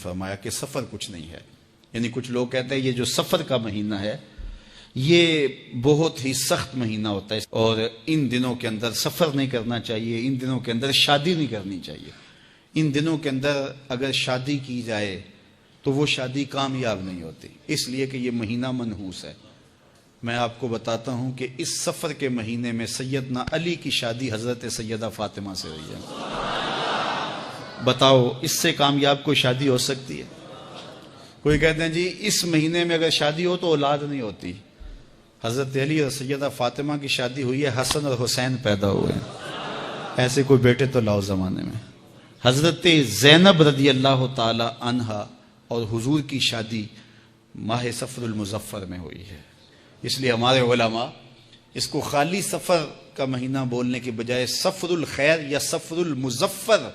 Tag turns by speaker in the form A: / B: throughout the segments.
A: فرمایا کہ سفر کچھ نہیں ہے. یعنی کچھ لوگ کہتے ہیں یہ جو سفر کا مہینہ ہے یہ بہت ہی سخت مہینہ ہوتا ہے اور ان دنوں کے اندر سفر نہیں کرنا چاہیے، ان دنوں کے اندر شادی نہیں کرنی چاہیے، ان دنوں کے اندر اگر شادی کی جائے تو وہ شادی کامیاب نہیں ہوتی، اس لیے کہ یہ مہینہ منحوس ہے. میں آپ کو بتاتا ہوں کہ اس سفر کے مہینے میں سیدنا علی کی شادی حضرت سیدہ فاطمہ سے ہوئی ہے. بتاؤ اس سے کامیاب کوئی شادی ہو سکتی ہے؟ کوئی کہتے ہیں جی اس مہینے میں اگر شادی ہو تو اولاد نہیں ہوتی. حضرت علی اور سیدہ فاطمہ کی شادی ہوئی ہے، حسن اور حسین پیدا ہوئے ہیں. ایسے کوئی بیٹے تو لاؤ زمانے میں. حضرت زینب رضی اللہ تعالی عنہا اور حضور کی شادی ماہ صفر المظفر میں ہوئی ہے. اس لیے ہمارے علماء اس کو خالی سفر کا مہینہ بولنے کے بجائے صفر الخیر یا صفر المظفر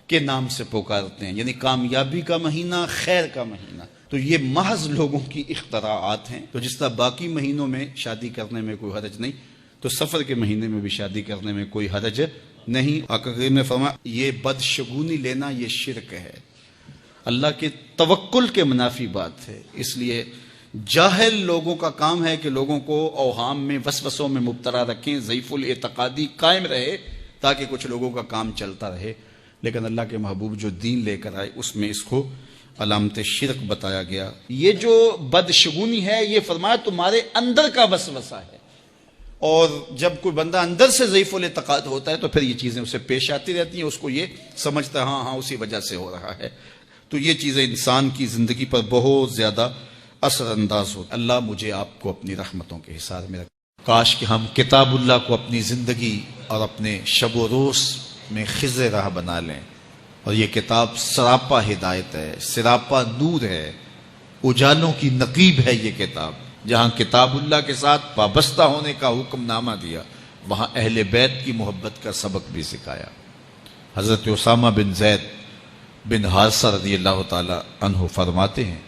A: کے نام سے پکارتے ہیں، یعنی کامیابی کا مہینہ، خیر کا مہینہ. تو یہ محض لوگوں کی اختراعات ہیں. تو جس طرح باقی مہینوں میں شادی کرنے میں کوئی حرج نہیں تو سفر کے مہینے میں بھی شادی کرنے میں کوئی حرج نہیں. آقا کریم نے فرمایا یہ بدشگونی لینا یہ شرک ہے، اللہ کے توکل کے منافی بات ہے. اس لیے جاہل لوگوں کا کام ہے کہ لوگوں کو اوہام میں وسوسوں میں مبتلا رکھیں، ضعیف الاعتقادی قائم رہے تاکہ کچھ لوگوں کا کام چلتا رہے. لیکن اللہ کے محبوب جو دین لے کر آئے اس میں اس کو علامت شرک بتایا گیا. یہ جو بدشگونی ہے یہ فرمایا تمہارے اندر کا وسوسہ ہے، اور جب کوئی بندہ اندر سے ضعیف الاعتقاد ہوتا ہے تو پھر یہ چیزیں اسے پیش آتی رہتی ہیں، اس کو یہ سمجھتا ہے ہاں اسی وجہ سے ہو رہا ہے. تو یہ چیزیں انسان کی زندگی پر بہت زیادہ اثر انداز ہو. اللہ مجھے آپ کو اپنی رحمتوں کے حصار میں رکھے. کاش کہ ہم کتاب اللہ کو اپنی زندگی اور اپنے شب و روز میں خضر راہ بنا لیں. اور یہ کتاب سراپا ہدایت ہے، سراپا نور ہے، اجالوں کی نقیب ہے. یہ کتاب جہاں کتاب اللہ کے ساتھ وابستہ ہونے کا حکم نامہ دیا، وہاں اہل بیت کی محبت کا سبق بھی سکھایا. حضرت اسامہ بن زید بن حارثہ رضی اللہ تعالی عنہ فرماتے ہیں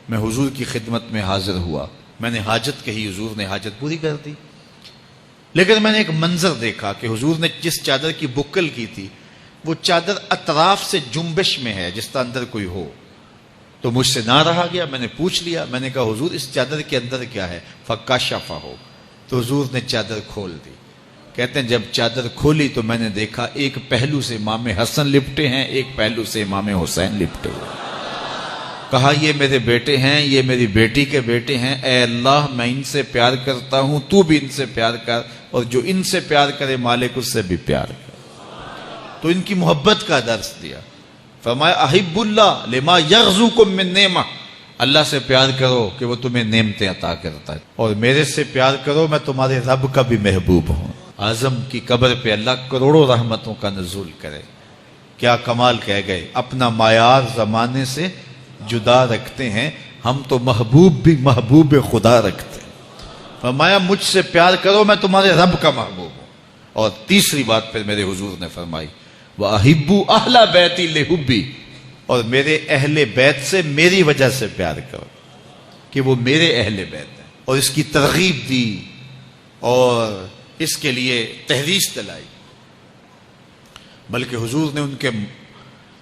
A: میں حضور کی خدمت میں حاضر ہوا، میں نے حاجت کہی، حضور نے حاجت پوری کر دی. لیکن میں نے ایک منظر دیکھا کہ حضور نے جس چادر کی بکل کی تھی وہ چادر اطراف سے جنبش میں ہے جس طرح اندر کوئی ہو. تو مجھ سے نہ رہا گیا، میں نے پوچھ لیا، میں نے کہا حضور اس چادر کے اندر کیا ہے؟ فکاشفہ ہو. تو حضور نے چادر کھول دی. کہتے ہیں جب چادر کھولی تو میں نے دیکھا ایک پہلو سے امام حسن لپٹے ہیں، ایک پہلو سے امام حسین لپٹے ہوئے. کہا یہ میرے بیٹے ہیں، یہ میری بیٹی کے بیٹے ہیں، اے اللہ میں ان سے پیار کرتا ہوں، تو بھی ان سے پیار کر، اور جو ان سے پیار کرے مالک اس سے بھی پیار کر. تو ان کی محبت کا درس دیا. فرمایا احب اللہ لما یغزوکم من نعمہ، اللہ سے پیار کرو کہ وہ تمہیں نعمتیں عطا کرتا ہے، اور میرے سے پیار کرو میں تمہارے رب کا بھی محبوب ہوں. اعظم کی قبر پہ اللہ کروڑوں رحمتوں کا نزول کرے. کیا کمال کہہ گئے، اپنا معیار زمانے سے جدا رکھتے ہیں، ہم تو محبوب بھی محبوب خدا رکھتے ہیں. فرمایا مجھ سے پیار کرو میں تمہارے رب کا محبوب ہوں. اور تیسری بات پھر میرے حضور نے فرمائی وَأَحِبُّ أَهْلَ بَيْتِي لِحُبِّي، اور میرے اہل بیت سے میری وجہ سے پیار کرو کہ وہ میرے اہل بیت ہیں. اور اس کی ترغیب دی اور اس کے لیے تحریص دلائی. بلکہ حضور نے ان کے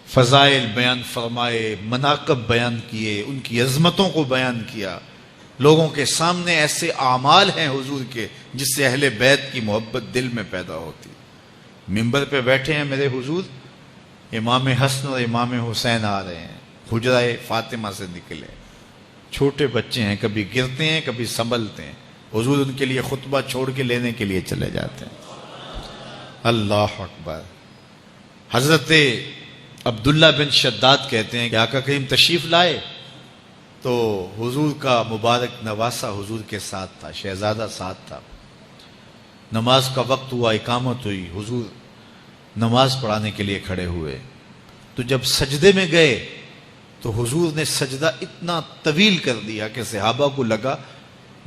A: فضائل بیان فرمائے، مناقب بیان کیے، ان کی عظمتوں کو بیان کیا. لوگوں کے سامنے ایسے اعمال ہیں حضور کے جس سے اہل بیت کی محبت دل میں پیدا ہوتی. ممبر پہ بیٹھے ہیں میرے حضور، امام حسن اور امام حسین آ رہے ہیں، حجرہ فاطمہ سے نکلے، چھوٹے بچے ہیں، کبھی گرتے ہیں کبھی سنبھلتے ہیں. حضور ان کے لیے خطبہ چھوڑ کے لینے کے لیے چلے جاتے ہیں. اللہ اکبر. حضرت عبداللہ بن شداد کہتے ہیں کہ آقا کریم تشریف لائے تو حضور کا مبارک نواسہ حضور کے ساتھ تھا، شہزادہ ساتھ تھا. نماز کا وقت ہوا، اقامت ہوئی، حضور نماز پڑھانے کے لیے کھڑے ہوئے. تو جب سجدے میں گئے تو حضور نے سجدہ اتنا طویل کر دیا کہ صحابہ کو لگا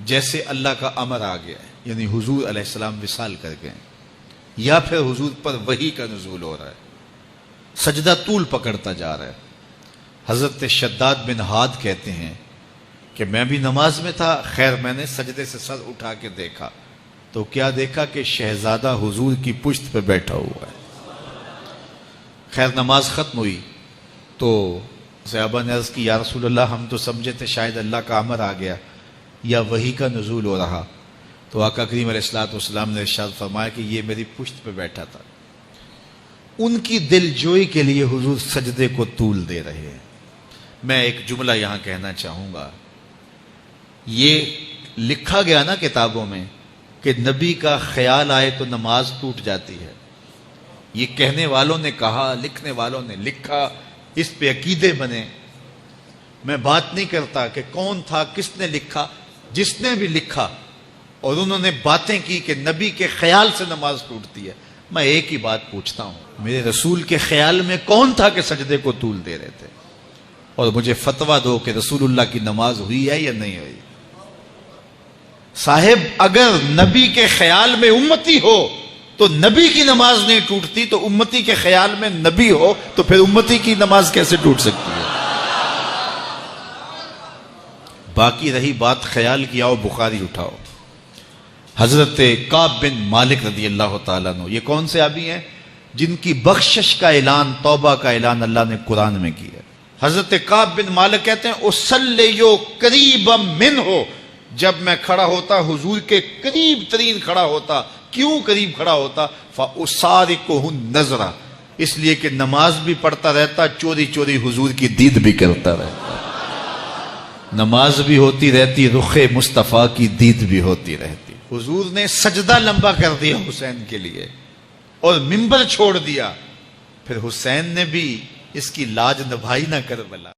A: جیسے اللہ کا امر آ گیا ہے، یعنی حضور علیہ السلام وصال کر گئے یا پھر حضور پر وحی کا نزول ہو رہا ہے. سجدہ طول پکڑتا جا رہا ہے. حضرت شداد بن حاد کہتے ہیں کہ میں بھی نماز میں تھا، خیر میں نے سجدے سے سر اٹھا کے دیکھا تو کیا دیکھا کہ شہزادہ حضور کی پشت پہ بیٹھا ہوا ہے. خیر نماز ختم ہوئی تو صحابہ نے عرض کی یا رسول اللہ ہم تو سمجھے تھے شاید اللہ کا امر آ گیا یا وحی کا نزول ہو رہا، تو آقا کریم علیہ الصلوۃ والسلام نے ارشاد فرمایا کہ یہ میری پشت پہ بیٹھا تھا۔ ان کی دل جوئی کے لیے حضور سجدے کو طول دے رہے ہیں۔ میں ایک جملہ یہاں کہنا چاہوں گا، یہ لکھا گیا نا کتابوں میں کہ نبی کا خیال آئے تو نماز ٹوٹ جاتی ہے، یہ کہنے والوں نے کہا، لکھنے والوں نے لکھا، اس پہ عقیدے بنے۔ میں بات نہیں کرتا کہ کون تھا، کس نے لکھا، جس نے بھی لکھا اور انہوں نے باتیں کی کہ نبی کے خیال سے نماز ٹوٹتی ہے، میں ایک ہی بات پوچھتا ہوں، میرے رسول کے خیال میں کون تھا کہ سجدے کو طول دے رہے تھے؟ اور مجھے فتویٰ دو کہ رسول اللہ کی نماز ہوئی ہے یا نہیں ہوئی؟ صاحب اگر نبی کے خیال میں امتی ہو تو نبی کی نماز نہیں ٹوٹتی، تو امتی کے خیال میں نبی ہو تو پھر امتی کی نماز کیسے ٹوٹ سکتی ہے؟ باقی رہی بات خیال کی، آؤ بخاری اٹھاؤ۔ حضرت کعب بن مالک رضی اللہ تعالیٰ عنہ، یہ کون سے صحابی ہیں جن کی بخشش کا اعلان، توبہ کا اعلان اللہ نے قرآن میں کیا ہے؟ حضرت کعب بن مالک کہتے ہیں اصلیو قریبا منہ، جب میں کھڑا ہوتا حضور کے قریب ترین کھڑا ہوتا۔ کیوں قریب کھڑا ہوتا؟ فَأُسَارِقُهُ النَّظْرَ، اس لیے کہ نماز بھی پڑھتا رہتا، چوری چوری حضور کی دید بھی کرتا رہتا، نماز بھی ہوتی رہتی، رخ مصطفیٰ کی دید بھی ہوتی رہتی۔ حضور نے سجدہ لمبا کر دیا حسین کے لیے اور منبر چھوڑ دیا، پھر حسین نے بھی اس کی لاج نبھائی نہ کربلا۔